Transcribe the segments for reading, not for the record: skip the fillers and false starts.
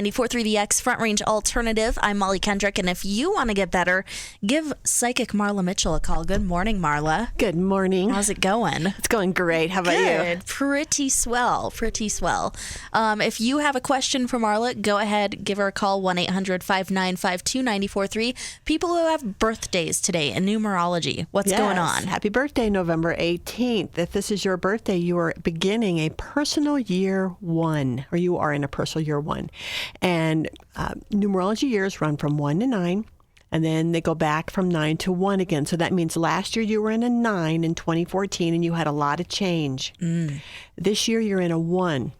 94.3 The X Front Range Alternative. I'm Mollie Kendrick, and if you want to get better, give Psychic Marla Mitchell a call. Good morning, Marla. Good morning. How's it going? It's going great. How about Good. Pretty swell. Pretty swell. If you have a question for Marla, go ahead, give her a call, 1-800-5952-943. People who have birthdays today in numerology, what's going on? Happy birthday, November 18th. If this is your birthday, you are beginning a personal year one, or you are in a personal year one. And numerology years run from 1 to 9, and then they go back from 9 to 1 again. So that means last year you were in a 9 in 2014, and you had a lot of change. This year you're in a 1.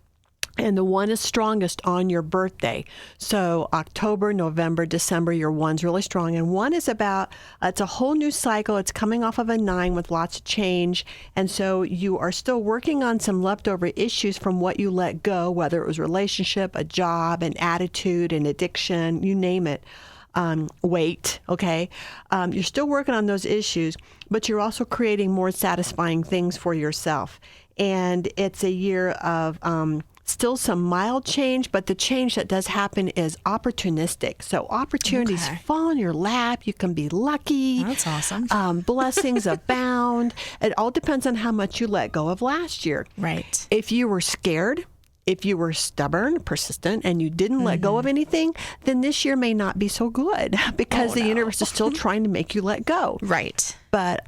And the 1 is strongest on your birthday. So October, November, December, your 1's really strong. And 1 is about, it's a whole new cycle. It's coming off of a 9 with lots of change. And so you are still working on some leftover issues from what you let go, whether it was relationship, a job, an attitude, an addiction, you name it. Weight, okay? You're still working on those issues, but you're also creating more satisfying things for yourself. And it's a year of still some mild change, but the change that does happen is opportunistic. So opportunities fall in your lap. You can be lucky. That's awesome. Blessings abound. It all depends on how much you let go of last year. Right. If you were scared, if you were stubborn, persistent, and you didn't let go of anything, then this year may not be so good because the universe is still trying to make you let go. Right. But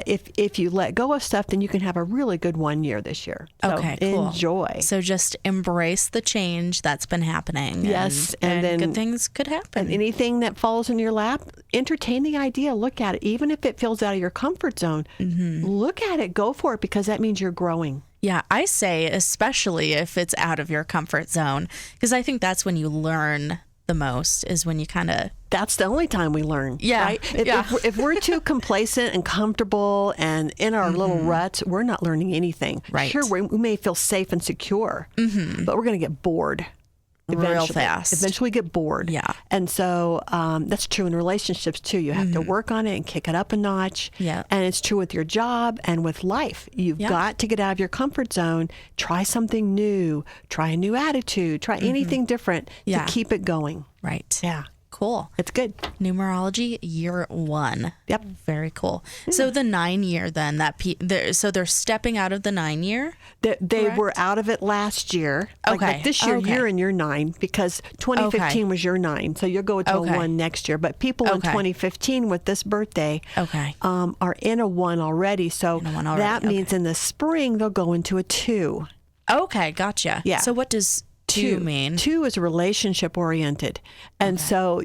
if you let go of stuff, then you can have a really good 1 year this year. So Okay, cool. Enjoy. So just embrace the change that's been happening. Yes, and then good things could happen. And anything that falls in your lap, entertain the idea. Look at it. Even if it feels out of your comfort zone, look at it. Go for it, because that means you're growing. Yeah, I say especially if it's out of your comfort zone, because I think that's when you learn the most, is when you kind of... That's the only time we learn. Yeah. Right? If we're too complacent and comfortable and in our little ruts, we're not learning anything. Right. Sure, we may feel safe and secure, but we're going to get bored. Real fast. Eventually get bored. Yeah. And so that's true in relationships too. You have to work on it and kick it up a notch. Yeah. And it's true with your job and with life. You've got to get out of your comfort zone, try something new, try a new attitude, try anything different to keep it going. Right. Yeah. Cool. It's good. Numerology year 1. Yep. Very cool. So the 9 year then, so they're stepping out of the 9 year? They were out of it last year. Like this year, you're in your 9 because 2015 was your 9. So you'll go to a 1 next year. But people in 2015 with this birthday are in a 1 already. So that means in the spring, they'll go into a 2. Okay, gotcha. Yeah. So what does 2 mean? 2 is relationship oriented. And so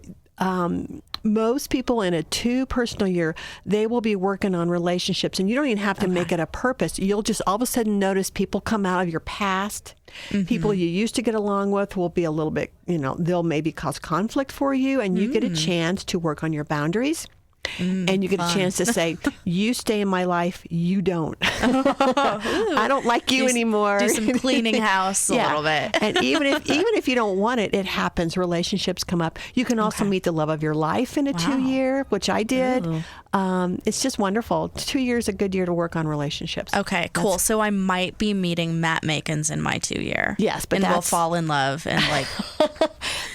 most people in a 2 personal year, they will be working on relationships, and you don't even have to make it a purpose. You'll just all of a sudden notice people come out of your past. People you used to get along with will be a little bit, they'll maybe cause conflict for you, and you get a chance to work on your boundaries. And you get a chance to say, you stay in my life, you don't. I don't like you anymore. Do some cleaning house a little bit. And even if you don't want it, it happens. Relationships come up. You can also meet the love of your life in a 2 year, which I did. It's just wonderful. 2 years a good year to work on relationships. Okay, cool. So I might be meeting Matt Makins in my 2 year. Yes, but we'll fall in love and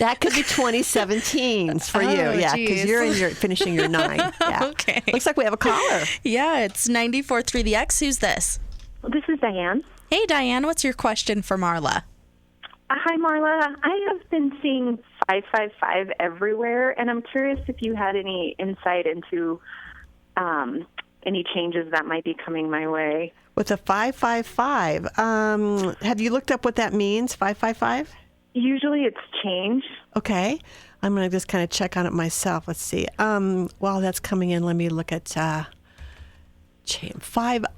that could be 2017 for you. Yeah, because you're finishing your 9. Yeah. Okay. Looks like we have a caller. Yeah, it's 94.3 The X. Who's this? Well, this is Diane. Hey, Diane. What's your question for Marla? Hi, Marla. I have been seeing 555 everywhere, and I'm curious if you had any insight into any changes that might be coming my way. With a 555, have you looked up what that means, 555? Usually it's change. Okay. I'm going to just kind of check on it myself. Let's see. While that's coming in, let me look at 5.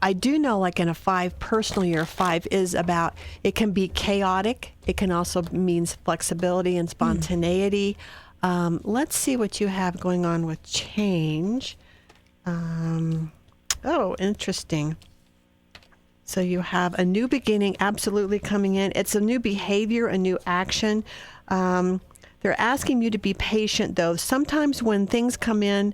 I do know, like in a 5 personal year, 5 is about, it can be chaotic. It can also means flexibility and spontaneity. Let's see what you have going on with change. Interesting. So you have a new beginning absolutely coming in. It's a new behavior, a new action. They're asking you to be patient, though. Sometimes when things come in,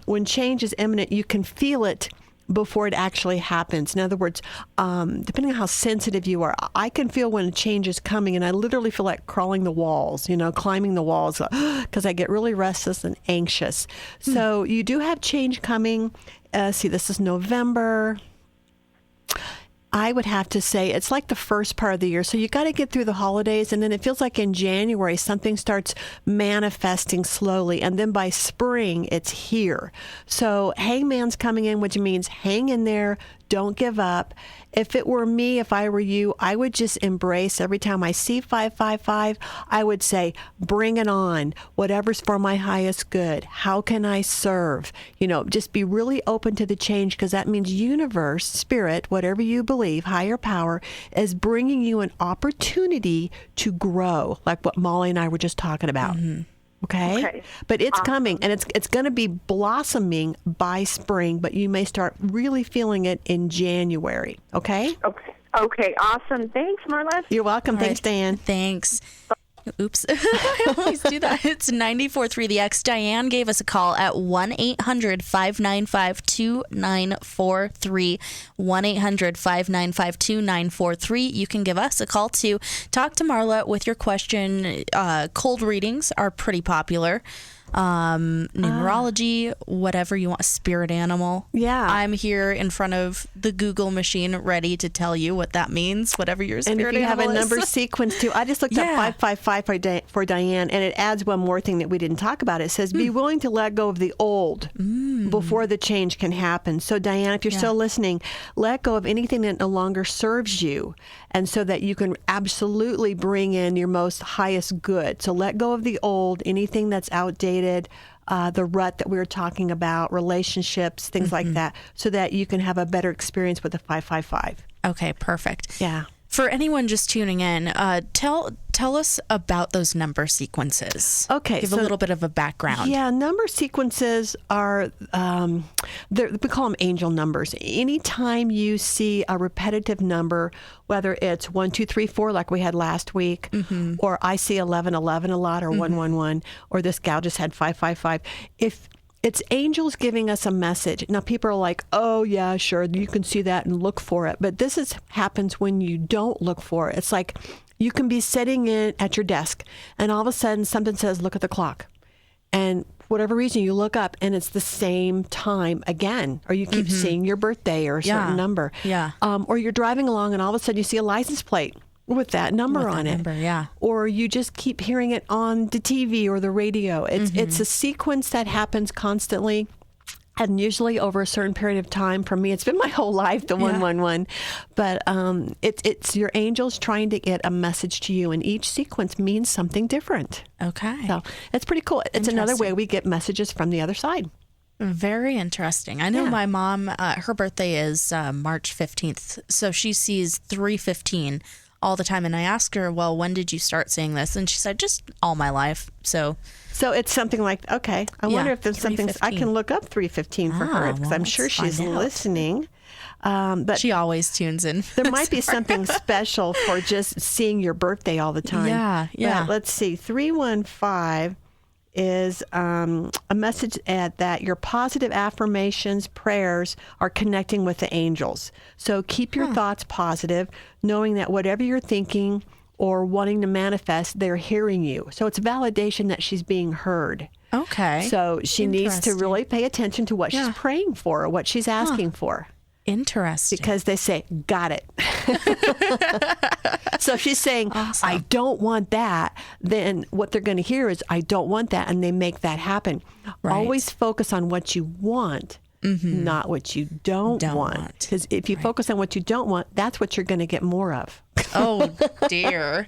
when change is imminent, you can feel it before it actually happens. In other words, depending on how sensitive you are, I can feel when a change is coming, and I literally feel like crawling the walls, climbing the walls, because I get really restless and anxious. So you do have change coming. This is November. I would have to say it's like the first part of the year. So you got to get through the holidays, and then it feels like in January something starts manifesting slowly, and then by spring it's here. So Hangman's coming in, which means hang in there, don't give up. If it were me, if I were you, I would just embrace every time I see 555, I would say, bring it on. Whatever's for my highest good. How can I serve? Just be really open to the change, because that means universe, spirit, whatever you believe, higher power, is bringing you an opportunity to grow, like what Mollie and I were just talking about. Mm-hmm. Okay. But it's coming, and it's going to be blossoming by spring, but you may start really feeling it in January. Okay. Okay. Awesome. Thanks, Marla. You're welcome. All Thanks, right. Diane. Thanks. Oops. I always do that. It's 94.3 The X. Diane gave us a call at 1-800-595-2943. 1-800-595-2943. You can give us a call to talk to Marla with your question. Cold readings are pretty popular. Numerology, whatever you want, spirit animal. Yeah. I'm here in front of the Google machine ready to tell you what that means, whatever your spirit animal is. And if you have a number sequence too, I just looked up 555 for Diane, and it adds one more thing that we didn't talk about. It says, be willing to let go of the old before the change can happen. So Diane, if you're still listening, let go of anything that no longer serves you, and so that you can absolutely bring in your most highest good. So let go of the old, anything that's outdated, the rut that we were talking about, relationships, things like that, so that you can have a better experience with the 555. Okay, perfect. Yeah. For anyone just tuning in, tell us about those number sequences. Okay. Give a little bit of a background. Yeah, number sequences are, we call them angel numbers. Anytime you see a repetitive number, whether it's 1, 2, 3, 4, like we had last week, or I see 11, 11 a lot, or 1, 1, 1, or this gal just had 5, 5, 5. If it's angels giving us a message. Now, people are like, oh, yeah, sure, you can see that and look for it. But this happens when you don't look for it. It's like you can be sitting in at your desk, and all of a sudden something says, look at the clock. And whatever reason, you look up, and it's the same time again. Or you keep seeing your birthday or a certain number. Yeah. Or you're driving along, and all of a sudden you see a license plate with that number on it. Yeah. Or you just keep hearing it on the TV or the radio. It's a sequence that happens constantly, and usually over a certain period of time. For me, it's been my whole life, the 111. But it's your angels trying to get a message to you, and each sequence means something different. Okay. So it's pretty cool. It's another way we get messages from the other side. Very interesting. I know my mom, her birthday is March 15th, so she sees 315 all the time. And I asked her, well, when did you start seeing this? And she said, just all my life. So it's something like, okay, I wonder if there's something, I can look up 315 for her, because I'm sure she's listening. But she always tunes in. There might be something special for just seeing your birthday all the time. Yeah. But let's see, 315 is a message that your positive affirmations, prayers are connecting with the angels. So keep your thoughts positive, knowing that whatever you're thinking or wanting to manifest, they're hearing you. So it's validation that she's being heard. Okay. So she needs to really pay attention to what she's praying for or what she's asking for. Interesting. Because they say, got it. So if she's saying, awesome, I don't want that, then what they're going to hear is, I don't want that, and they make that happen. Right. Always focus on what you want, not what you don't want. Because if you focus on what you don't want, that's what you're going to get more of. Oh, dear.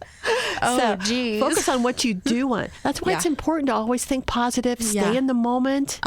Oh, geez. Focus on what you do want. That's why it's important to always think positive, stay in the moment.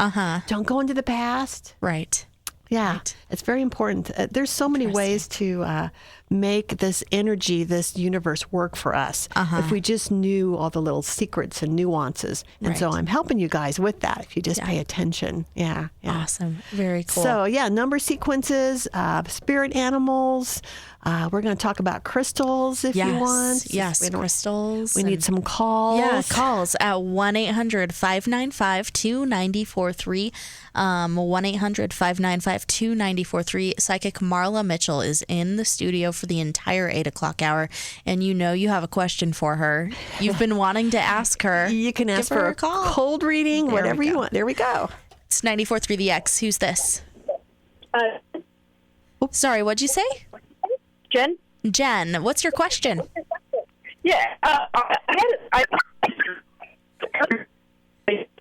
Don't go into the past. Right. Yeah, it's very important. There's so many ways to make this energy, this universe work for us if we just knew all the little secrets and nuances. And so I'm helping you guys with that if you just pay attention. Yeah. Awesome. Very cool. So, number sequences, spirit animals. We're going to talk about crystals if you want. Yes, crystals. We need some calls. Yeah, calls at 1-800-595-2943. 1-800-595-2943. Psychic Marla Mitchell is in the studio for the entire 8 o'clock hour. And you have a question for her. You've been wanting to ask her. You can ask for a call. Cold reading, whatever you want. There we go. It's 94.3 The X. Who's this? Sorry, what'd you say? Jen, what's your question? Yeah,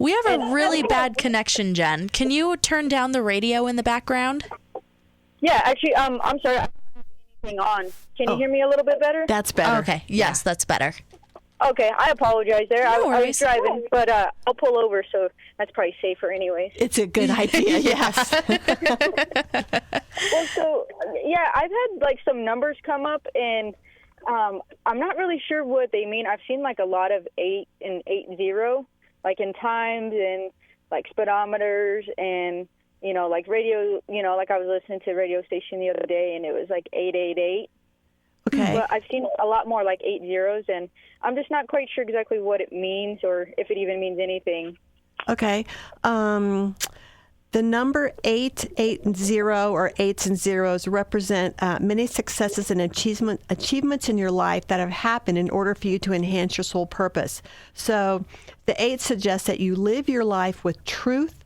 We have a really bad connection, Jen. Can you turn down the radio in the background? Yeah, actually, I'm sorry. I don't have anything on. Can you hear me a little bit better? That's better. Okay. Yes, that's better. Okay, I apologize there. No I was driving, but I'll pull over, so that's probably safer anyways. It's a good idea, yes. Well, so, I've had, some numbers come up, and I'm not really sure what they mean. I've seen, a lot of 8 and 80, in times and, speedometers and, radio, I was listening to a radio station the other day, and it was, 888. Okay. Well, I've seen a lot more 8 zeros, and I'm just not quite sure exactly what it means or if it even means anything. Okay. The number 880 or 8s and zeros represent many successes and achievements in your life that have happened in order for you to enhance your soul purpose. So the 8 suggests that you live your life with truth,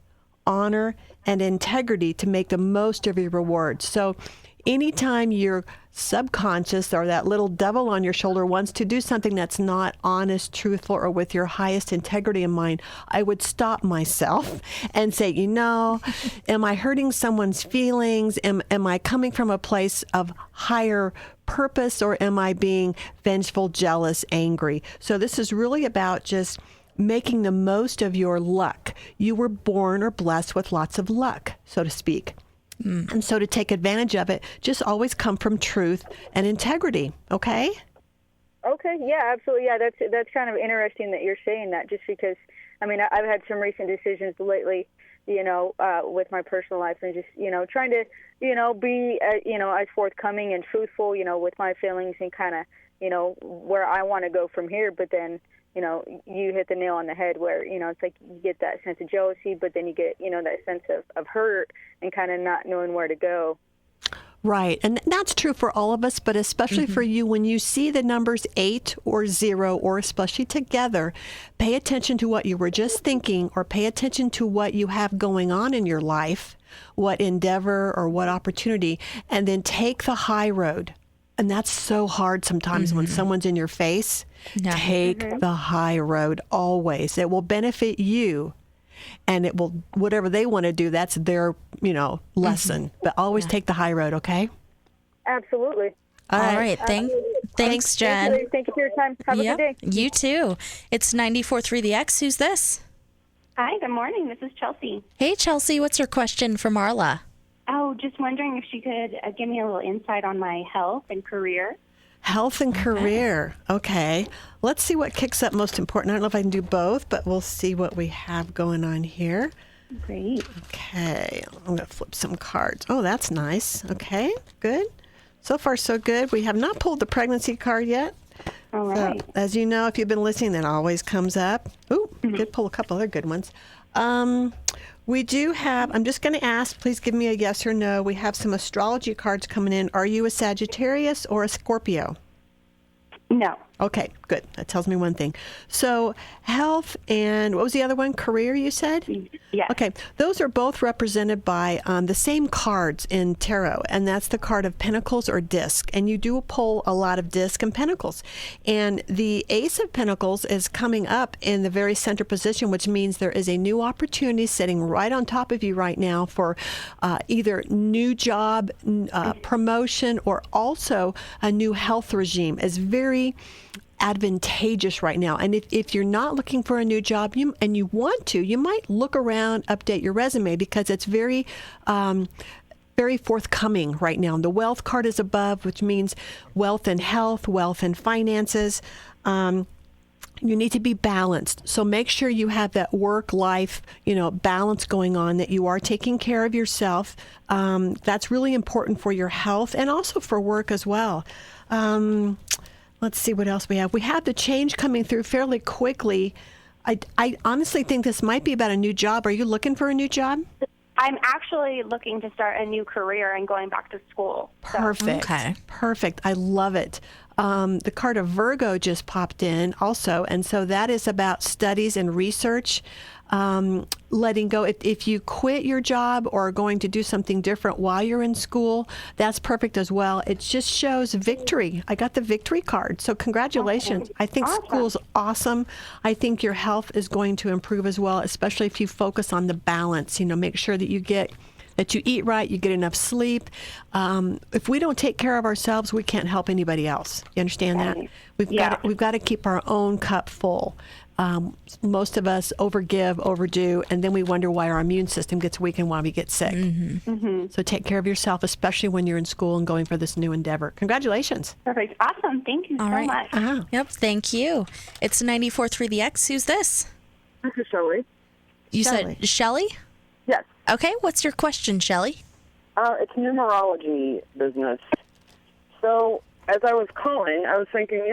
honor, and integrity to make the most of your rewards. So anytime your subconscious or that little devil on your shoulder wants to do something that's not honest, truthful, or with your highest integrity in mind, I would stop myself and say, am I hurting someone's feelings? Am I coming from a place of higher purpose, or am I being vengeful, jealous, angry? So this is really about just making the most of your luck. You were born or blessed with lots of luck, so to speak. And so to take advantage of it, just always come from truth and integrity, okay? Okay, yeah, absolutely. Yeah, that's kind of interesting that you're saying that, just because, I've had some recent decisions lately, with my personal life, and just, trying to, be, as forthcoming and truthful, with my feelings and kind of, where I want to go from here. But then, you hit the nail on the head where, it's like you get that sense of jealousy, but then you get, that sense of hurt and kind of not knowing where to go. Right. And that's true for all of us, but especially for you, when you see the numbers 8 or 0, or especially together, pay attention to what you were just thinking, or pay attention to what you have going on in your life, what endeavor or what opportunity, and then take the high road. And that's so hard sometimes when someone's in your face. Yeah. Take the high road always. It will benefit you, and it will, whatever they want to do, that's their, lesson. But always take the high road, okay? Absolutely. All right. Thanks, Jen. Thank you for your time. Have a good day. You too. It's 94.3 The X. Who's this? Hi, good morning. This is Chelsea. Hey, Chelsea. What's your question for Marla? Oh, just wondering if she could give me a little insight on my health and career. Health and career. Okay. Let's see what kicks up most important. I don't know if I can do both, but we'll see what we have going on here. Great. Okay. I'm going to flip some cards. Oh, that's nice. Okay. Good. So far, so good. We have not pulled the pregnancy card yet. All right. So, as you know, if you've been listening, that always comes up. Ooh, did pull a couple other good ones. We do have, I'm just going to ask, please give me a yes or no. We have some astrology cards coming in. Are you a Sagittarius or a Scorpio? No. Okay, good. That tells me one thing. So health and what was the other one? Career, you said? Yes. Okay, those are both represented by the same cards in tarot, and that's the card of Pentacles or Disc. And you do pull a lot of Disc and Pentacles. And the Ace of Pentacles is coming up in the very center position, which means there is a new opportunity sitting right on top of you right now for either new job, promotion, or also a new health regime. It's very advantageous right now. And if you're not looking for a new job and you want to, you might look around, update your resume, because it's very very forthcoming right now. The wealth card is above, which means wealth and health, wealth and finances. You need to be balanced. So make sure you have that work-life, balance going on, that you are taking care of yourself. That's really important for your health and also for work as well. Let's see what else we have. We have the change coming through fairly quickly. I honestly think this might be about a new job. Are you looking for a new job? I'm actually looking to start a new career and going back to school. Perfect. Okay. Perfect. I love it. The card of Virgo just popped in also, and so that is about studies and research, letting go. If you quit your job or are going to do something different while you're in school, that's perfect as well. It just shows victory. I got the victory card, so congratulations. I think school's awesome. I think your health is going to improve as well, especially if you focus on the balance. Make sure that you eat right, you get enough sleep. If we don't take care of ourselves, we can't help anybody else. You understand that? We've got to keep our own cup full. Most of us overdo, and then we wonder why our immune system gets weak and why we get sick. Mm-hmm. Mm-hmm. So take care of yourself, especially when you're in school and going for this new endeavor. Congratulations. Perfect. Awesome. Thank you so much. Uh-huh. Yep, thank you. It's 94.3 The X. Who's this? This is Shelley. You Shelley. said Shelley? Yes. Okay, what's your question, Shelley? It's numerology business. So as I was calling, I was thinking,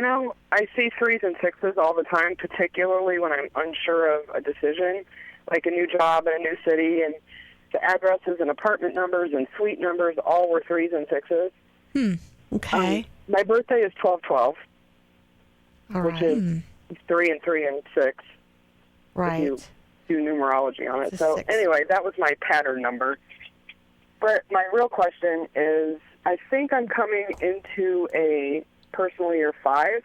I see 3s and 6s all the time, particularly when I'm unsure of a decision, like a new job in a new city, and the addresses and apartment numbers and suite numbers all were 3s and 6s. Okay. My birthday is 12/12, All which right. is 3 and 3 and 6. Right. If you do numerology on it. It's a So 6. anyway, that was my pattern number. But my real question is, I think I'm coming into a personal year 5.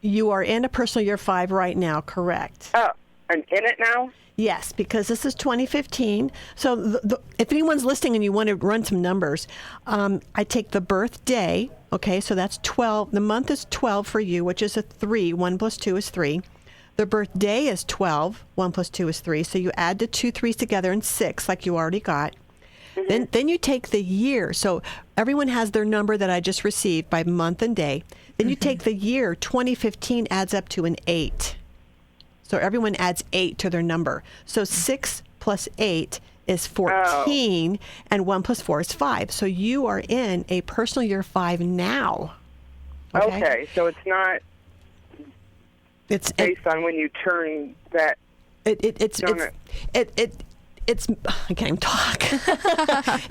You are in a personal year 5 right now, correct? Oh, I'm in it now? Yes, because this is 2015. So if anyone's listening and you want to run some numbers, I take the birthday, okay, so that's 12. The month is 12 for you, which is a 3. 1 plus 2 is 3. The birthday is 12. 1 plus 2 is 3. So you add the 2 3s together and 6, like you already got. Mm-hmm. Then you take the year. So everyone has their number that I just received by month and day. Then you take the year. 2015 adds up to an 8. So everyone adds 8 to their number. So 6 plus 8 is 14, and 1 plus 4 is 5. So you are in a personal year 5 now. Okay, so it's not based on when you turn that. It's I can't even talk.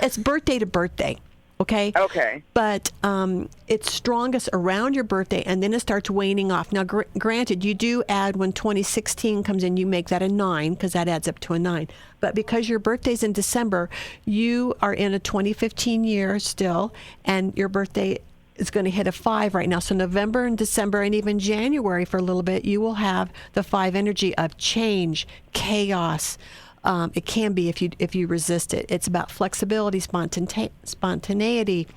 It's birthday to birthday. Okay. Okay. But it's strongest around your birthday, and then it starts waning off. Now, granted, you do add when 2016 comes in, you make that a 9 because that adds up to a 9. But because your birthday's in December, you are in a 2015 year still, and your birthday is going to hit a 5 right now. So November and December and even January for a little bit, you will have the 5 energy of change, chaos. It can be if you resist it. It's about flexibility, spontaneity,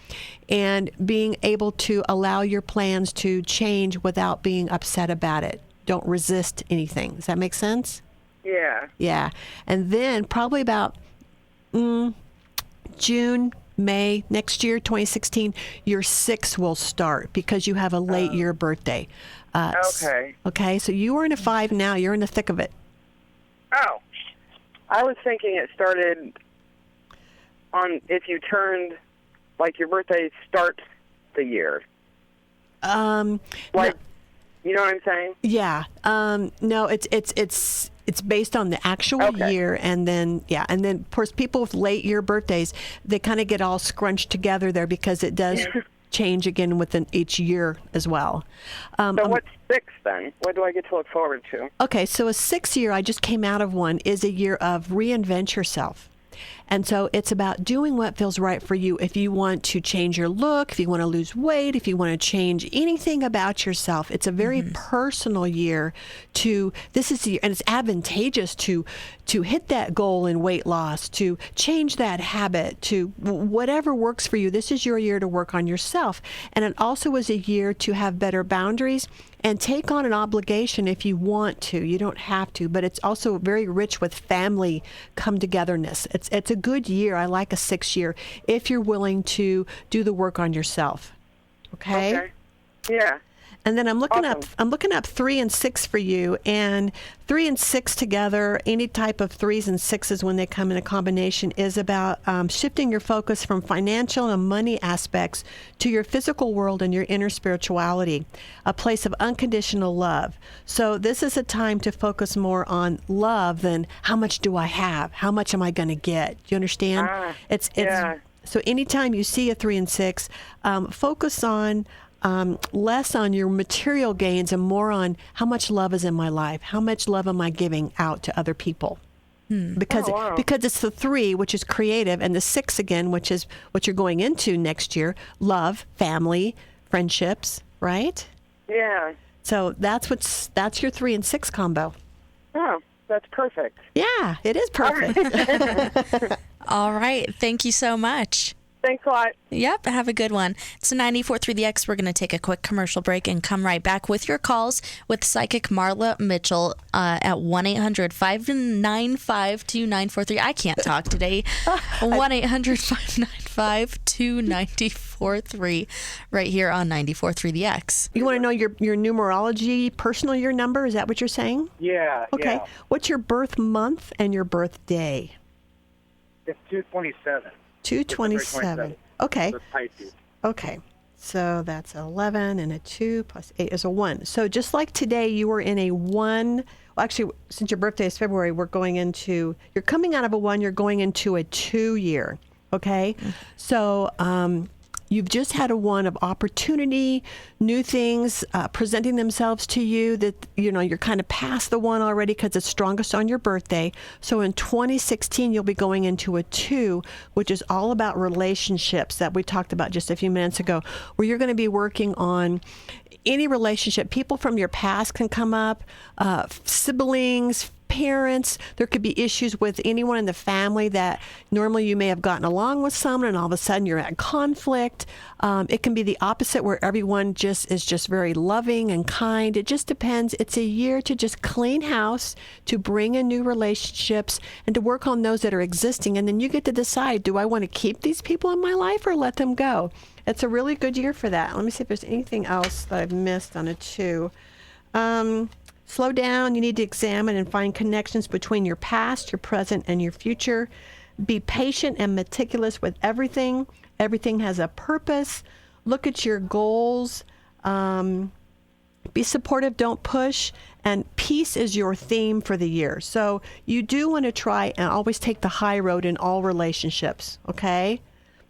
and being able to allow your plans to change without being upset about it. Don't resist anything. Does that make sense? Yeah. Yeah. And then probably about June, May next year, 2016, your 6 will start because you have a late year birthday. Okay. Okay. So you are in a 5 now. You're in the thick of it. Oh. I was thinking it started on if you turned, like your birthday starts the year. You know what I'm saying? Yeah. No, it's based on the actual year, and then of course people with late year birthdays, they kind of get all scrunched together there because it does change again within each year as well. So what's 6 then? What do I get to look forward to? Okay, so a 6 year, I just came out of one, is a year of reinvent yourself. And so it's about doing what feels right for you. If you want to change your look, if you want to lose weight, if you want to change anything about yourself, it's a very personal year this is the year, and it's advantageous to hit that goal in weight loss, to change that habit, to whatever works for you. This is your year to work on yourself. And it also is a year to have better boundaries and take on an obligation if you want to. You don't have to, but it's also very rich with family come-togetherness. It's a good year. I like a 6 year if you're willing to do the work on yourself. Okay? Yeah. And then I'm looking up 3 and 6 for you, and 3 and 6 together, any type of 3s and 6s when they come in a combination, is about shifting your focus from financial and money aspects to your physical world and your inner spirituality, a place of unconditional love. So this is a time to focus more on love than how much do I have, how much am I going to get. Do you understand? So anytime you see a 3 and 6, focus on less on your material gains and more on how much love is in my life. How much love am I giving out to other people? Because it's the 3, which is creative, and the 6 again, which is what you're going into next year, love, family, friendships, right? Yeah. So that's your 3 and 6 combo. Oh, that's perfect. Yeah, it is perfect. All right. Thank you so much. Thanks a lot. Yep, have a good one. It's 94.3 The X. We're going to take a quick commercial break and come right back with your calls with psychic Marla Mitchell at 1-800-595-2943. I can't talk today. 1-800-595-2943 right here on 94.3 The X. You want to know your numerology personal year number? Is that what you're saying? Yeah. Okay. Yeah. What's your birth month and your birthday? It's 227. 227. Okay. That's Pisces. Okay. So that's 11, and a 2 plus 8 is a 1. So just like today, you were in a 1. Well, actually, since your birthday is February, you're coming out of a 1, you're going into a 2 year. Okay. So, you've just had a 1 of opportunity, new things presenting themselves to you that, you're kind of past the 1 already because it's strongest on your birthday. So in 2016, you'll be going into a 2, which is all about relationships that we talked about just a few minutes ago, where you're going to be working on any relationship. People from your past can come up, siblings, parents. There could be issues with anyone in the family that normally you may have gotten along with someone and all of a sudden you're at conflict. It can be the opposite where everyone is just very loving and kind. It just depends. It's a year to just clean house, to bring in new relationships and to work on those that are existing. And then you get to decide, do I want to keep these people in my life or let them go? It's a really good year for that. Let me see if there's anything else that I've missed on a 2. Slow down. You need to examine and find connections between your past, your present, and your future. Be patient and meticulous with everything. Everything has a purpose. Look at your goals. Be supportive. Don't push. And peace is your theme for the year. So you do want to try and always take the high road in all relationships, okay?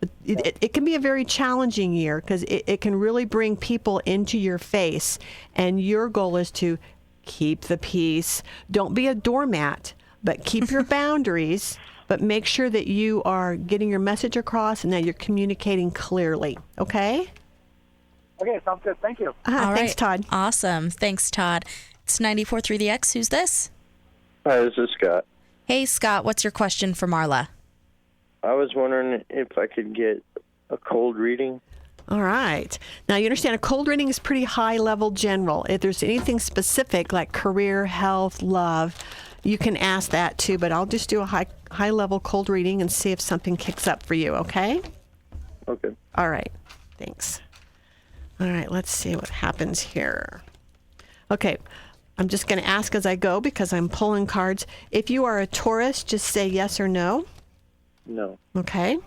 But it can be a very challenging year because it can really bring people into your face. And your goal is to keep the peace. Don't be a doormat, but keep your boundaries, but make sure that you are getting your message across and that you're communicating clearly. Okay? Okay, sounds good. Thank you. All thanks, right. Todd. Awesome. Thanks, Todd. It's 94.3 The X. Who's this? Hi, this is Scott. Hey, Scott. What's your question for Marla? I was wondering if I could get a cold reading. All right. Now, you understand a cold reading is pretty high-level general. If there's anything specific like career, health, love, you can ask that too, but I'll just do a high-level cold reading and see if something kicks up for you, okay? Okay. All right. Thanks. All right. Let's see what happens here. Okay. I'm just going to ask as I go because I'm pulling cards. If you are a Taurus, just say yes or no. No. Okay.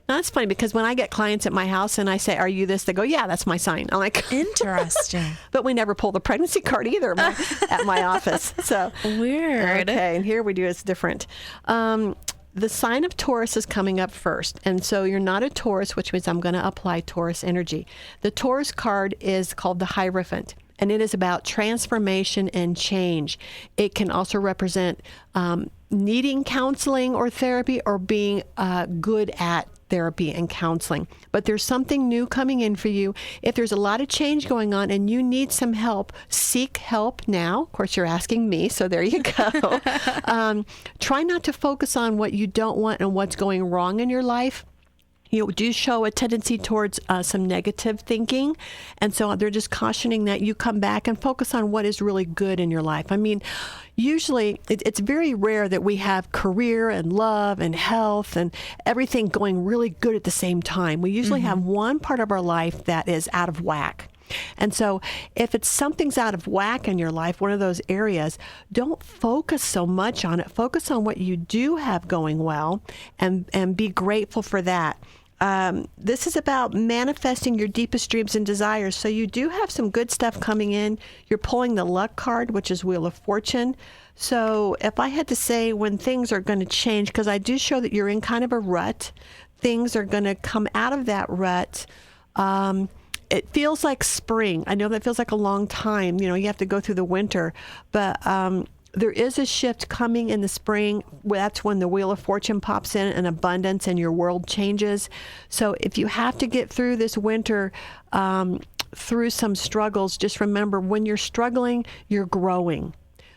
Now, it's funny because when I get clients at my house and I say, are you this? They go, yeah, that's my sign. I'm like, interesting. But we never pull the pregnancy card either at my office. So weird. Okay. And here we do, it's different. The sign of Taurus is coming up first. And so you're not a Taurus, which means I'm going to apply Taurus energy. The Taurus card is called the Hierophant. And it is about transformation and change. It can also represent needing counseling or therapy or being good at therapy and counseling. But there's something new coming in for you. If there's a lot of change going on and you need some help, seek help now. Of course, you're asking me, so there you go. Try not to focus on what you don't want and what's going wrong in your life. you do show a tendency towards some negative thinking. And so they're just cautioning that you come back and focus on what is really good in your life. I mean, usually it's very rare that we have career and love and health and everything going really good at the same time. We usually have one part of our life that is out of whack. And so if it's something's out of whack in your life, one of those areas, don't focus so much on it. Focus on what you do have going well and be grateful for that. This is about manifesting your deepest dreams and desires. So you do have some good stuff coming in. You're pulling the luck card, which is Wheel of Fortune. So if I had to say when things are going to change, because I do show that you're in kind of a rut, things are going to come out of that rut. It feels like spring. I know that feels like a long time. You have to go through the winter, but there is a shift coming in the spring. That's when the Wheel of Fortune pops in and abundance and your world changes. So if you have to get through this winter, through some struggles, just remember when you're struggling, you're growing.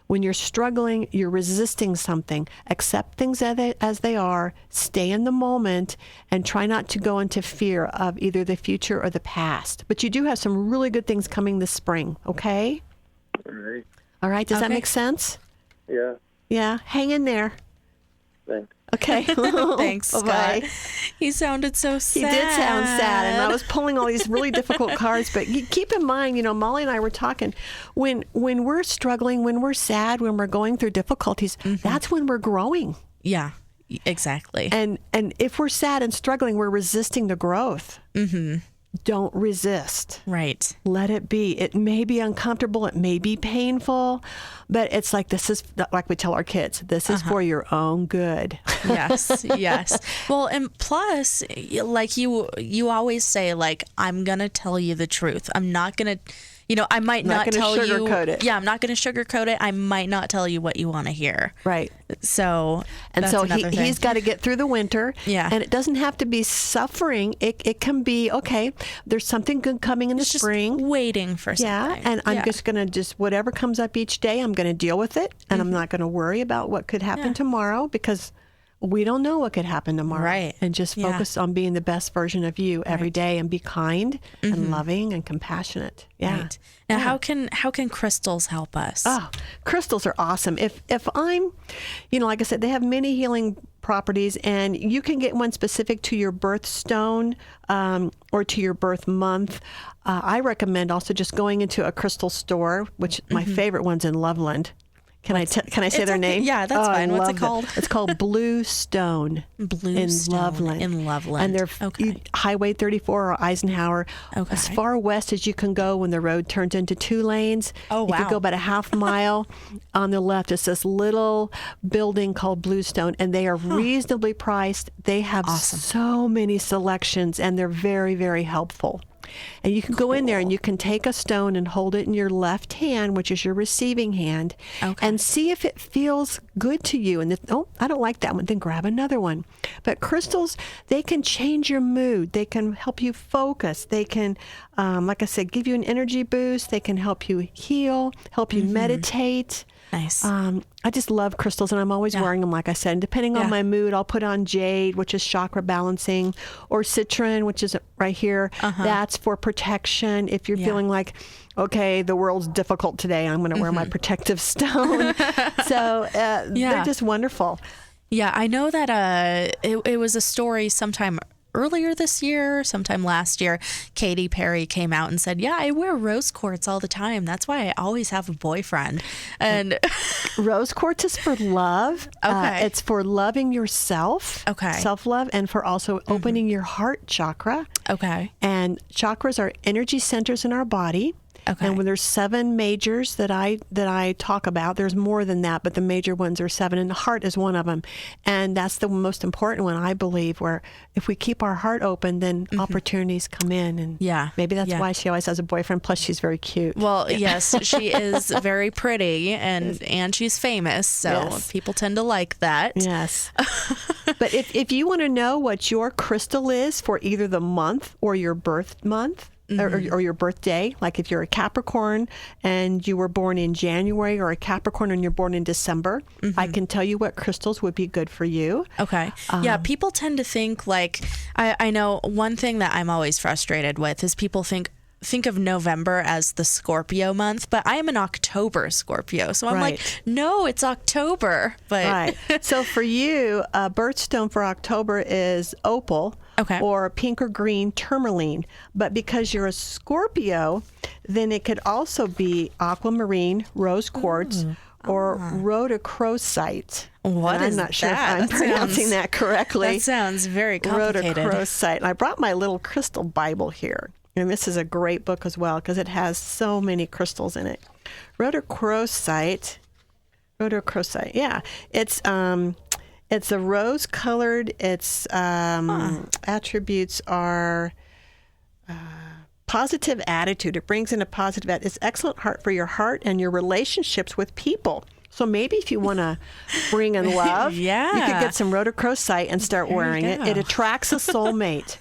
When you're struggling, you're resisting something. Accept things as they are, stay in the moment, and try not to go into fear of either the future or the past. But you do have some really good things coming this spring, okay? All right. All right, does that make sense? Yeah. Yeah, hang in there. Thanks. Okay. Thanks, Scott. Bye-bye. He sounded so sad. He did sound sad, and I was pulling all these really difficult cards. But keep in mind, Mollie and I were talking, when we're struggling, when we're sad, when we're going through difficulties, that's when we're growing. Yeah, exactly. And if we're sad and struggling, we're resisting the growth. Don't resist. Right. Let it be. It may be uncomfortable. It may be painful, but it's like, this is like we tell our kids, this is for your own good. Yes. Yes. Well, and plus, like you always say, like, I'm going to tell you the truth. I'm not going to, I might not tell you. Sugarcoat it. Yeah, I'm not going to sugarcoat it. I might not tell you what you want to hear. Right. So, he's got to get through the winter. Yeah. And it doesn't have to be suffering. It can be, okay, there's something good coming in the spring. Just waiting for something. Yeah. And I'm just going to whatever comes up each day, I'm going to deal with it. And I'm not going to worry about what could happen tomorrow, because we don't know what could happen tomorrow. Right. And just focus on being the best version of you every day, and be kind and loving and compassionate. Yeah. Right. Now, how can crystals help us? Oh, crystals are awesome. If I'm, like I said, they have many healing properties, and you can get one specific to your birthstone or to your birth month. I recommend also just going into a crystal store, which my favorite one's in Loveland. Can I say their name? Yeah, that's fine. What's it called? It's called Blue Stone. In Loveland. And they're Highway 34 or Eisenhower. Okay. As far west as you can go when the road turns into 2 lanes. Oh, wow. You could go about a half mile. On the left is this little building called Blue Stone, and they are reasonably priced. They have so many selections, and they're very, very helpful. And you can go in there and you can take a stone and hold it in your left hand, which is your receiving hand, and see if it feels good to you. And I don't like that one, then grab another one. But crystals, they can change your mood. They can help you focus. They can, like I said, give you an energy boost. They can help you heal, help you meditate. Nice. I just love crystals, and I'm always wearing them, like I said. And depending on my mood, I'll put on jade, which is chakra balancing, or citron, which is right here. That's for protection. If you're feeling like, okay, the world's difficult today, I'm going to wear my protective stone. So they're just wonderful. Yeah, I know that it was a story sometime earlier this year, sometime last year, Katy Perry came out and said, I wear rose quartz all the time. That's why I always have a boyfriend. And rose quartz is for love. Okay. It's for loving yourself. Okay. Self-love, and for also opening your heart chakra. Okay. And chakras are energy centers in our body. Okay. And when there's 7 majors that I talk about, there's more than that, but the major ones are 7, and the heart is one of them. And that's the most important one, I believe, where if we keep our heart open, then opportunities come in. And maybe that's why she always has a boyfriend. Plus, she's very cute. Well, yes, she is very pretty, and she's famous, so people tend to like that. Yes. But if you want to know what your crystal is for either the month or your birth month, or your birthday. Like if you're a Capricorn and you were born in January, or a Capricorn and you're born in December, I can tell you what crystals would be good for you. Okay. Yeah, people tend to think like, I know one thing that I'm always frustrated with is people think of November as the Scorpio month, but I am an October Scorpio. So I'm like, no, it's October. But Right. So for you, a birthstone for October is opal. Okay. Or pink or green tourmaline. But because you're a Scorpio, then it could also be aquamarine, rose quartz, or rhodochrosite. I'm not sure if I'm pronouncing that correctly. That sounds very complicated. Rhodochrosite. And I brought my little crystal Bible here. And this is a great book as well because it has so many crystals in it. Rhodochrosite, yeah. It's a rose-colored. Its attributes are positive attitude. It brings in a positive attitude. It's excellent heart for your heart and your relationships with people. So maybe if you want to bring in love, you could get some rhodochrosite and start wearing it. It attracts a soulmate.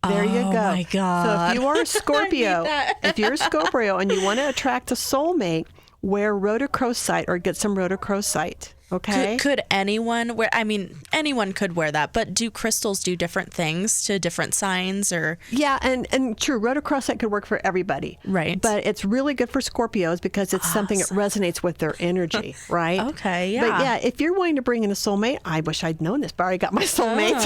There you go. Oh, my God. So if you are a Scorpio, if you're a Scorpio and you want to attract a soulmate, wear rhodochrosite or get some rhodochrosite. Okay. Could anyone wear? I mean, anyone could wear that, but do crystals do different things to different signs or? Yeah, and true, rhodochrosite could work for everybody. Right. But it's really good for Scorpios because it's something that resonates with their energy, right? Okay, yeah. But yeah, if you're wanting to bring in a soulmate, I wish I'd known this, but I already got my soulmate.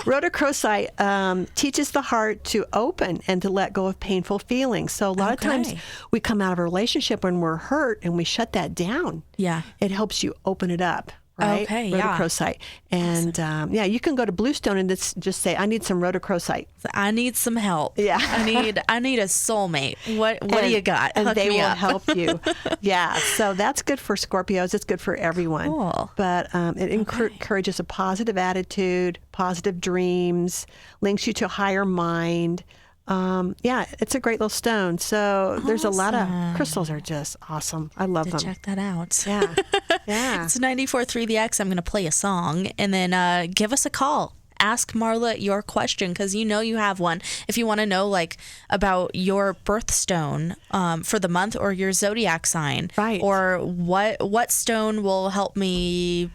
Rhodochrosite teaches the heart to open and to let go of painful feelings. So a lot of times we come out of a relationship when we're hurt and we shut that down. Yeah. It helps you open it up, right? Okay, Rhodochrosite. And you can go to Bluestone and just say, I need some rhodochrosite. I need some help. Yeah. I need a soulmate. What do you got? And Hook they me will up. help you. Yeah. So that's good for Scorpios. It's good for everyone. Cool. But it encourages a positive attitude, positive dreams, links you to a higher mind. It's a great little stone. So there's a lot of crystals are just awesome. I love them. Check that out. Yeah. Yeah. It's 94.3 The X. I'm going to play a song and then give us a call. Ask Marla your question because you know you have one. If you want to know like about your birthstone for the month or your zodiac sign, right? Or what stone will help me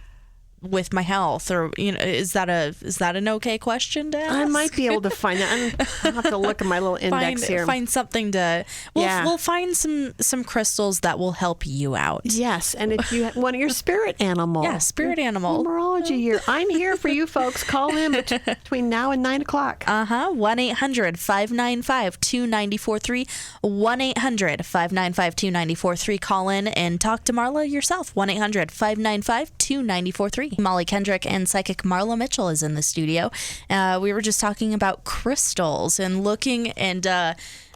with my health, or is that an okay question to ask? I might be able to find that. I'll have to look at my little index here. Find something to. We'll find some crystals that will help you out. Yes, and if you want your spirit animal, spirit animal numerology year, I'm here for you folks. Call in between now and 9 o'clock. 1-800-595-2943. 1-800-595-2943. Call in and talk to Marla yourself. 1-800-595-2943. Mollie, Kendrick, and psychic Marla Mitchell is in the studio. We were just talking about crystals and looking and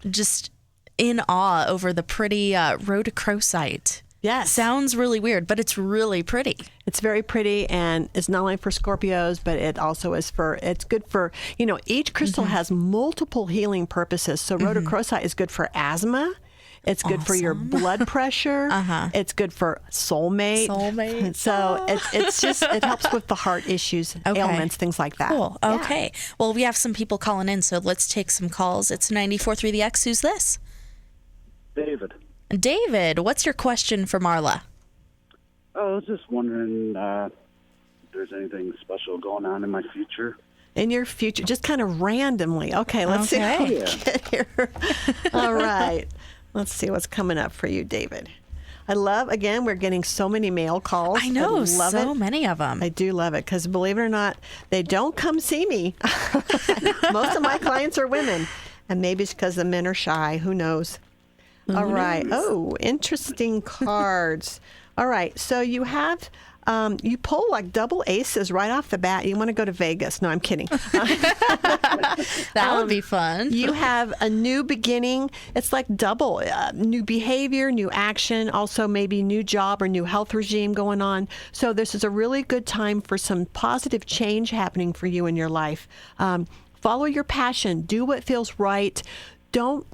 just in awe over the pretty rhodochrosite. Yes. Sounds really weird, but it's really pretty. It's very pretty, and it's not only for Scorpios, but it also is it's good for, each crystal has multiple healing purposes. So rhodochrosite is good for asthma. It's good for your blood pressure. It's good for soulmate. So it helps with the heart issues, ailments, things like that. Cool. Okay. Yeah. Well, we have some people calling in, so let's take some calls. It's 94.3 The X. Who's this? David, what's your question for Marla? I was just wondering if there's anything special going on in my future. In your future, just kind of randomly. Okay, let's see what we get here. All right. Let's see what's coming up for you, David. Again, we're getting so many mail calls. I know, so many of them. I do love it because, believe it or not, they don't come see me. Most of my clients are women, and maybe it's because the men are shy. Who knows? All right. Oh, interesting cards. All right. So you have... you pull like double aces right off the bat. You want to go to Vegas. No, I'm kidding. That would be fun. You have a new beginning. It's like double new behavior, new action, also maybe new job or new health regime going on. So this is a really good time for some positive change happening for you in your life. Follow your passion. Do what feels right. Don't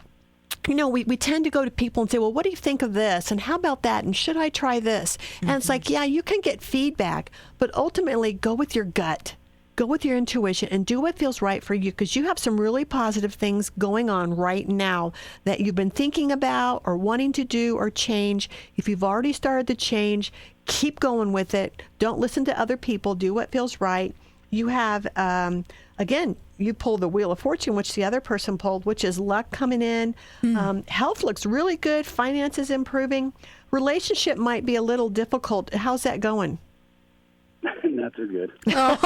we tend to go to people and say, well, what do you think of this? And how about that? And should I try this? And it's like, yeah, you can get feedback, but ultimately go with your gut. go with your intuition and do what feels right for you, because you have some really positive things going on right now that you've been thinking about or wanting to do or change. If you've already started to change, keep going with it. Don't listen to other people. Do what feels right. You have, again, you pull the Wheel of Fortune, which the other person pulled, which is luck coming in. Health looks really good. Finances improving. Relationship might be a little difficult. How's that going? Not too good. Well,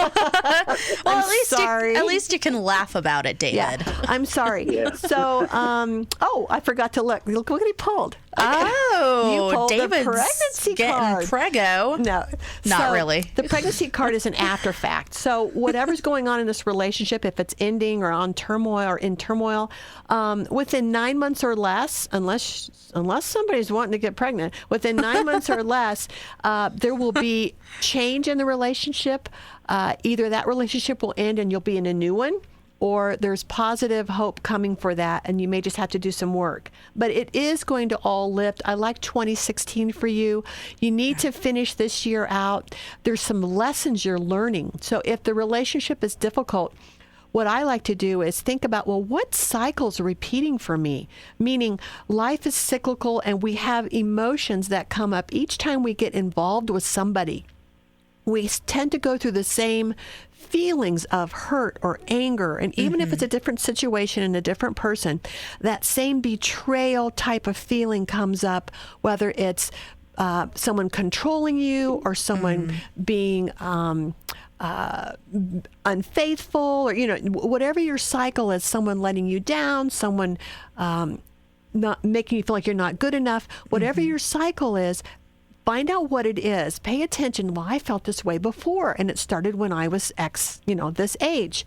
sorry. at least you can laugh about it, David. Yeah, I'm sorry. Yeah. So, I forgot to look. Look what he pulled. Oh, You pulled the David's pregnancy getting card. prego. No, Not So, really. The pregnancy card is an after fact. So whatever's going on in this relationship, if it's ending or on turmoil or in turmoil, within 9 months or less, unless somebody's wanting to get pregnant, within 9 months or less, there will be change in the relationship. Either that relationship will end and you'll be in a new one, or there's positive hope coming for that, and you may just have to do some work. But it is going to all lift. I like 2016 for you. You need to finish this year out. There's some lessons you're learning. So if the relationship is difficult, what I like to do is think about, well, what cycles are repeating for me? Meaning life is cyclical, and we have emotions that come up each time we get involved with somebody. We tend to go through the same feelings of hurt or anger. And even if it's a different situation and a different person, that same betrayal type of feeling comes up, whether it's someone controlling you or someone being unfaithful, or, whatever your cycle is, someone letting you down, someone not making you feel like you're not good enough, whatever your cycle is. Find out what it is. Pay attention. Well, I felt this way before, and it started when I was this age.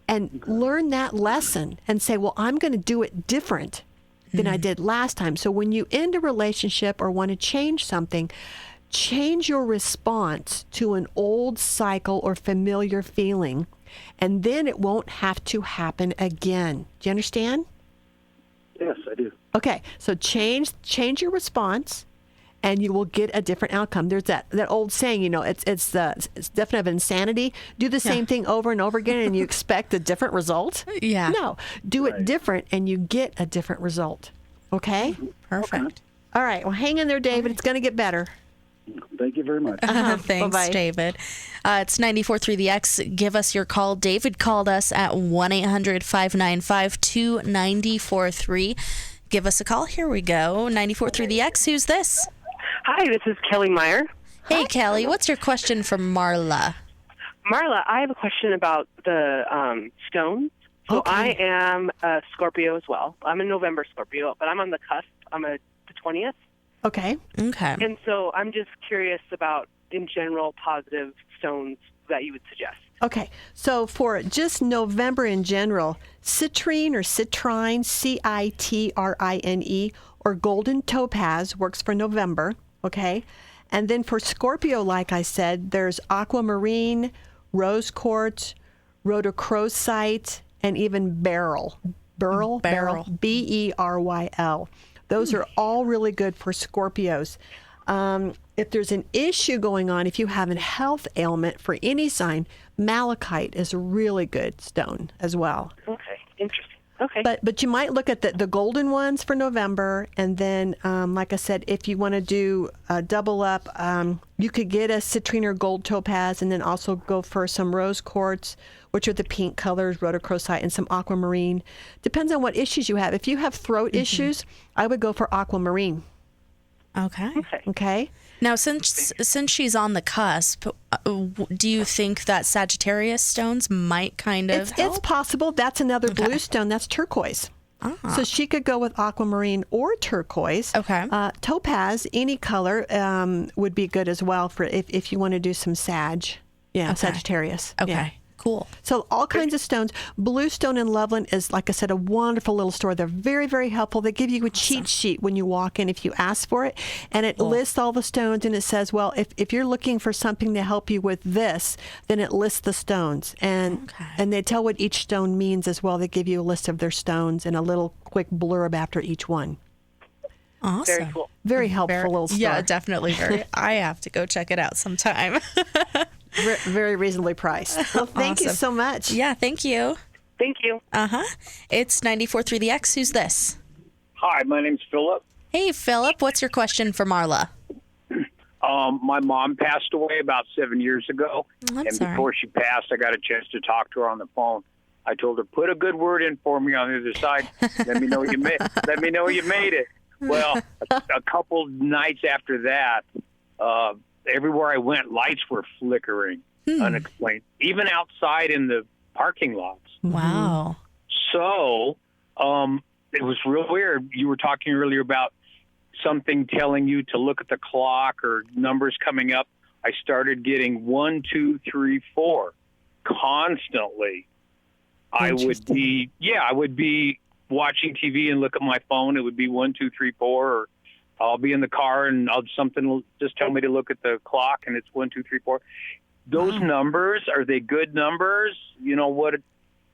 And learn that lesson and say, well, I'm going to do it different than I did last time. So when you end a relationship or want to change something, change your response to an old cycle or familiar feeling, and then it won't have to happen again. Do you understand? Yes, I do. Okay, so change your response, and you will get a different outcome. There's that old saying, it's definitely of insanity. Do the same thing over and over again, and you expect a different result. Yeah. No, do it different, and you get a different result. Okay? Perfect. Okay. All right. Well, hang in there, David. It's going to get better. Thank you very much. Thanks, Bye-bye. David. It's 94.3 The X. Give us your call. David called us at 1-800-595-2943. Give us a call. Here we go. 94.3 The X. Who's this? Hi, this is Kelly Meyer. Hey, Kelly. What's your question for Marla? Marla, I have a question about the stones. So Okay. I am a Scorpio as well. I'm a November Scorpio, but I'm on the cusp. I'm the 20th. Okay. Okay. And so I'm just curious about, in general, positive stones that you would suggest. Okay. So for just November in general, citrine or citrine, Citrine, or golden topaz works for November. Okay. And then for Scorpio, like I said, there's aquamarine, rose quartz, rhodochrosite, and even beryl. Beryl. Beryl. Those are all really good for Scorpios. If there's an issue going on, if you have a health ailment for any sign, malachite is a really good stone as well. Okay, interesting. Okay. But you might look at the golden ones for November, and then, like I said, if you want to do double up, you could get a citrine or gold topaz, and then also go for some rose quartz, which are the pink colors, rhodochrosite, and some aquamarine. Depends on what issues you have. If you have throat issues, I would go for aquamarine. Okay. Okay. Now, since she's on the cusp, do you think that Sagittarius stones might kind of help? It's possible. That's another blue stone. That's turquoise. So she could go with aquamarine or turquoise. Okay. Topaz, any color, would be good as well for if you want to do some Sag. Yeah, Okay. Sagittarius. Okay. Yeah. Cool. So all kinds of stones. Bluestone in Loveland is, like I said, a wonderful little store. They're very, very helpful. They give you a cheat sheet when you walk in if you ask for it. And it lists all the stones, and it says, well, if you're looking for something to help you with this, then it lists the stones. And they tell what each stone means as well. They give you a list of their stones and a little quick blurb after each one. Awesome. Very cool. Very helpful little store. Yeah, definitely. I have to go check it out sometime. Very reasonably priced. Well, thank you Awesome. so much. Yeah, thank you. Thank you. It's 94.3 The X. Who's this? Hi, my name's Phillip. Hey, Phillip. What's your question for Marla? My mom passed away about 7 years ago, and sorry. before she passed, I got a chance to talk to her on the phone. I told her, put a good word in for me on the other side. Let me know you made it. Well, a couple nights after that, everywhere I went, lights were flickering, unexplained, even outside in the parking lots. Wow. So it was real weird. You were talking earlier about something telling you to look at the clock or numbers coming up. I started getting 1, 2, 3, 4 constantly. I would be watching TV and look at my phone. It would be 1, 2, 3, 4, or I'll be in the car and something will just tell me to look at the clock and it's 1, 2, 3, 4. Those numbers, are they good numbers? You know what?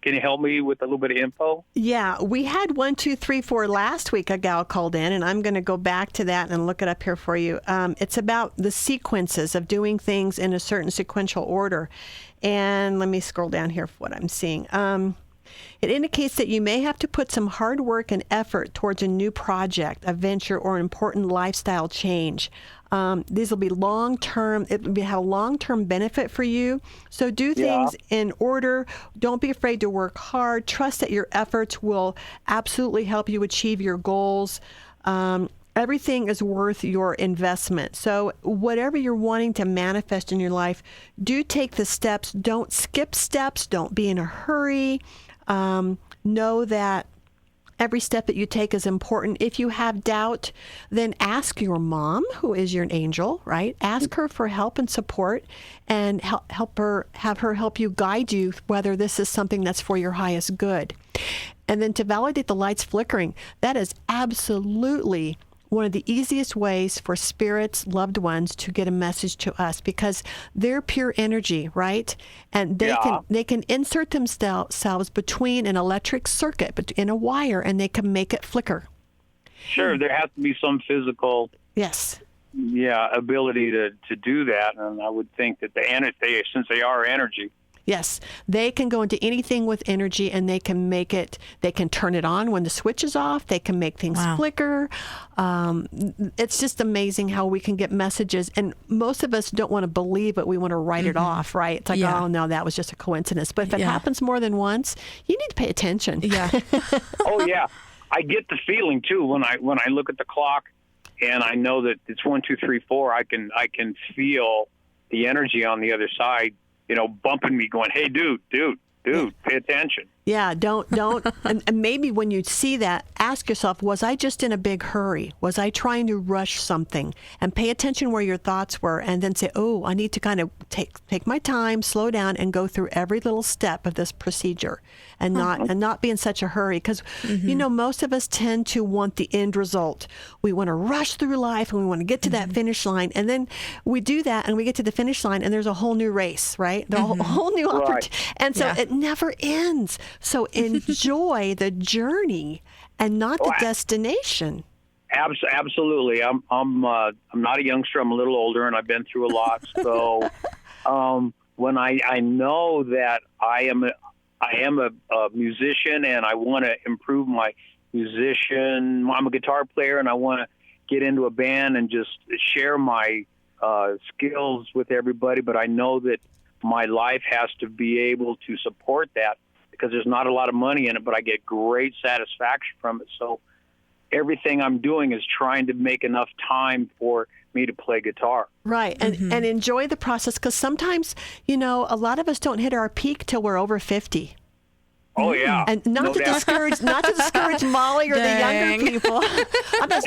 Can you help me with a little bit of info? Yeah, we had 1, 2, 3, 4 last week. A gal called in, and I'm going to go back to that and look it up here for you. It's about the sequences of doing things in a certain sequential order. And let me scroll down here for what I'm seeing. It indicates that you may have to put some hard work and effort towards a new project, a venture, or an important lifestyle change. These will be long-term. It will have a long-term benefit for you. So do things in order. Don't be afraid to work hard. Trust that your efforts will absolutely help you achieve your goals. Everything is worth your investment. So whatever you're wanting to manifest in your life, do take the steps. Don't skip steps. Don't be in a hurry. Know that every step that you take is important. If you have doubt, then ask your mom, who is your angel, right? Ask her for help and support, and have her help you, guide you, whether this is something that's for your highest good. And then to validate the lights flickering, that is absolutely one of the easiest ways for spirits, loved ones, to get a message to us, because they're pure energy, right? And they can insert themselves between an electric circuit, in a wire, and they can make it flicker. Sure, there has to be some physical ability to do that, and I would think that since they are energy. Yes, they can go into anything with energy, and they can make it. They can turn it on when the switch is off. They can make things flicker. It's just amazing how we can get messages, and most of us don't want to believe it. We want to write it off, right? It's like, oh no, that was just a coincidence. But if it happens more than once, you need to pay attention. Yeah. Oh yeah, I get the feeling too when I look at the clock, and I know that it's 1, 2, 3, 4. I can feel the energy on the other side, bumping me, going, hey, dude, pay attention. Yeah, don't. and maybe when you see that, ask yourself, was I just in a big hurry? Was I trying to rush something? And pay attention where your thoughts were, and then say, oh, I need to kind of take my time, slow down, and go through every little step of this procedure, and not be in such a hurry. Because, most of us tend to want the end result. We want to rush through life, and we want to get to that finish line. And then we do that, and we get to the finish line, and there's a whole new race, right? The whole new opportunity. And so it never ends. So enjoy the journey and not the destination. Absolutely. I'm not a youngster. I'm a little older, and I've been through a lot. So when I know that I am a musician, and I want to improve my musician. I'm a guitar player, and I want to get into a band and just share my skills with everybody. But I know that my life has to be able to support that, because there's not a lot of money in it, but I get great satisfaction from it. So everything I'm doing is trying to make enough time for me to play guitar. Right, and enjoy the process, because sometimes, a lot of us don't hit our peak till we're over 50. Oh yeah, and not to discourage Mollie or the younger people. That's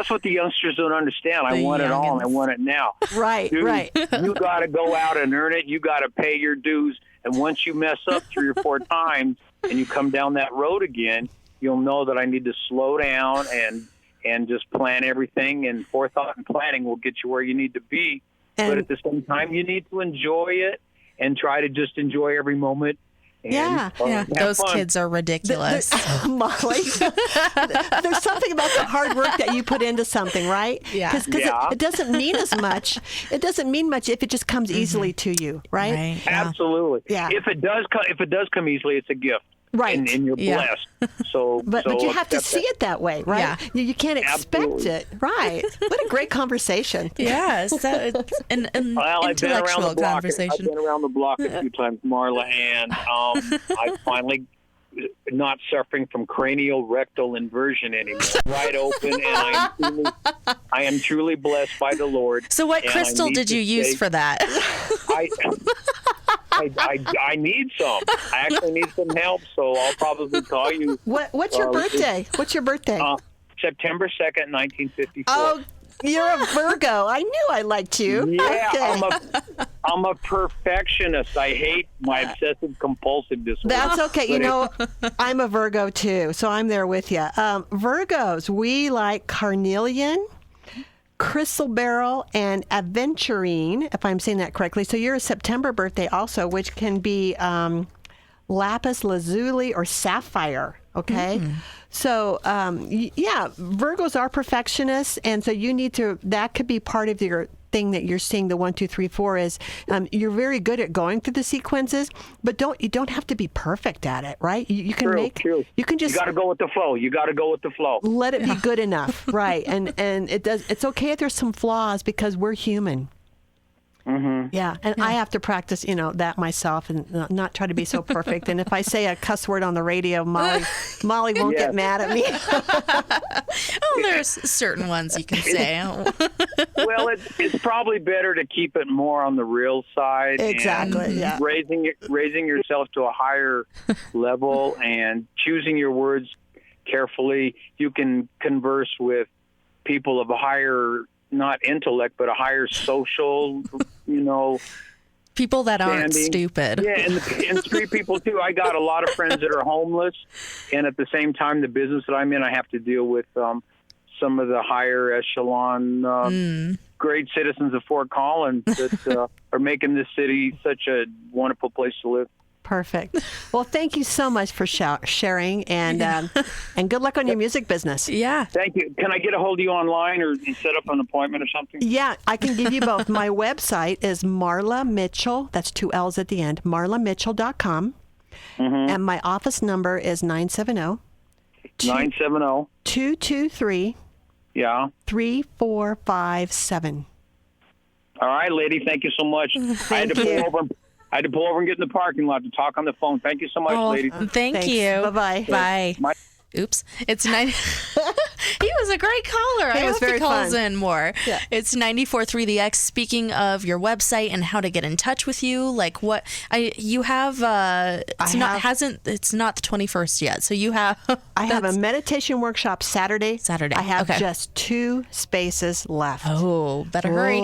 what the youngsters don't understand. I want it all, and I want it now. Right, Dude, right. You got to go out and earn it. You got to pay your dues. And once you mess up 3 or 4 times, and you come down that road again, you'll know that I need to slow down and just plan everything. And forethought and planning will get you where you need to be. But at the same time, you need to enjoy it and try to just enjoy every moment. Yeah. Those kids are ridiculous. Molly, there's something about the hard work that you put into something, right? Yeah. Because it doesn't mean as much. It doesn't mean much if it just comes easily to you, right? Absolutely. Yeah. If it does come easily, it's a gift. Right. And you're blessed. But you have to see it that way, right? Yeah. You can't expect it. Right. What a great conversation. Yeah. So it's an intellectual conversation. I've been around the block a few times, Marla, and I finally not suffering from cranial-rectal inversion anymore. Wide open, and I am truly blessed by the Lord. So what crystal did you use for that? I need some. I actually need some help, so I'll probably call you. What's your birthday? What's your birthday? September 2nd, 1954. Oh, you're a Virgo. I knew I liked you. Yeah, okay. I'm a perfectionist. I hate my obsessive compulsive disorder. That's okay. You know, I'm a Virgo too, so I'm there with you. Virgos, we like carnelian, crystal beryl, and aventurine, if I'm saying that correctly. So you're a September birthday also, which can be lapis lazuli or sapphire. Okay. So, Virgos are perfectionists. And so you need to, that could be part of your thing that you're seeing, the 1, 2, 3, 4 is you're very good at going through the sequences, but you don't have to be perfect at it, right? You can you can just, you got to go with the flow. You got to go with the flow. Let it be good enough. Right. And it's okay if there's some flaws because we're human. Mm-hmm. Yeah, and I have to practice, that myself and not try to be so perfect. And if I say a cuss word on the radio, Mollie won't get mad at me. There's certain ones you can say. Well, it's probably better to keep it more on the real side. Exactly. And yeah. Raising yourself to a higher level and choosing your words carefully. You can converse with people of a higher, not intellect, but a higher social, people that aren't stupid. Yeah, and street people too. I got a lot of friends that are homeless, and at the same time, the business that I'm in, I have to deal with some of the higher echelon, great citizens of Fort Collins that are making this city such a wonderful place to live. Perfect. Well, thank you so much for sharing, and good luck on your music business. Yeah. Thank you. Can I get a hold of you online or set up an appointment or something? Yeah, I can give you both. My website is Marla Mitchell. That's 2 L's at the end. MarlaMitchell.com. And my office number is 970-223. Yeah. 3457. All right, lady. Thank you so much. I had to pull over and get in the parking lot to talk on the phone. Thank you so much, lady. Thank you. Bye-bye. Bye. Oops. It's 9. He was a great caller. I hope he calls in more. Yeah. It's 94.3 The X. Speaking of your website and how to get in touch with you, like what you have, it's not the 21st yet. So you have. I have a meditation workshop Saturday. I have just 2 spaces left. Oh, better hurry.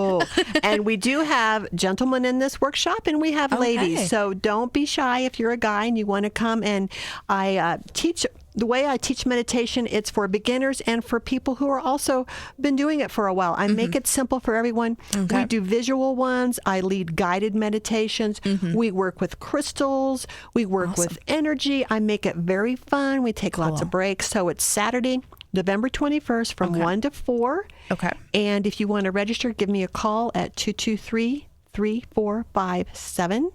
And we do have gentlemen in this workshop, and we have ladies. So don't be shy if you're a guy and you want to come. And I teach. The way I teach meditation, it's for beginners and for people who are also been doing it for a while. I make it simple for everyone. We do visual ones. I lead guided meditations. We work with crystals. We work with energy. I make it very fun. We take lots of breaks. So it's Saturday, November 21st from 1 to 4. Okay. And if you want to register, give me a call at 223-3457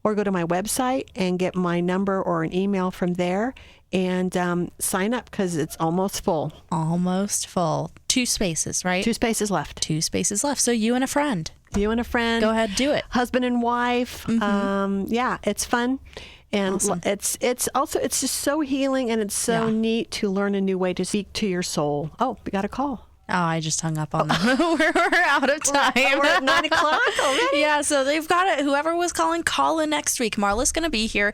or go to my website and get my number or an email from there. And sign up because it's almost full. Almost full. 2 spaces, right? 2 spaces left. 2 spaces left. So you and a friend. Go ahead, do it. Husband and wife. Yeah, it's fun. And it's just so healing, and it's so neat to learn a new way to speak to your soul. Oh, we got a call. Oh, I just hung up on them. We're out of time. We're at 9 o'clock already? Yeah, so they've got it. Whoever was calling, call in next week. Marla's going to be here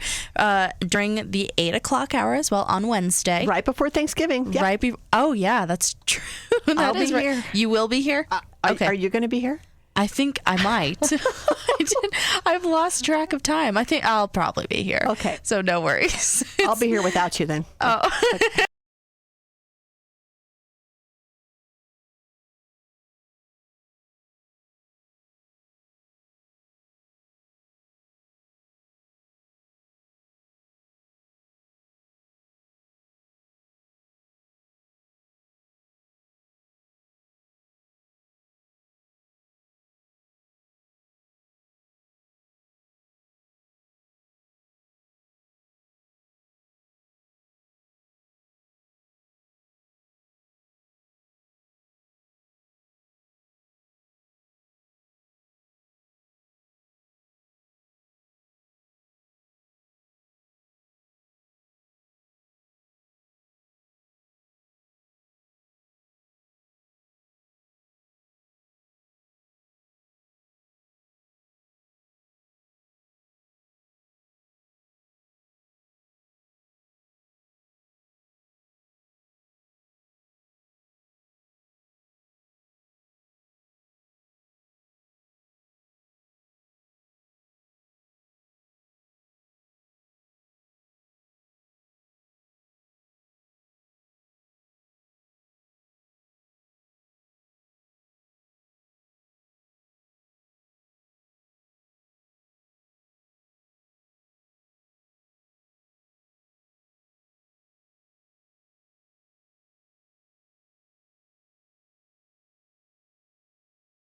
during the 8 o'clock hour as well on Wednesday. Right before Thanksgiving. Yep. Oh, yeah, that's true. I'll be here. You will be here? Okay. Are you going to be here? I think I might. I've lost track of time. I think I'll probably be here. Okay. So no worries. I'll be here without you then. Oh. Okay.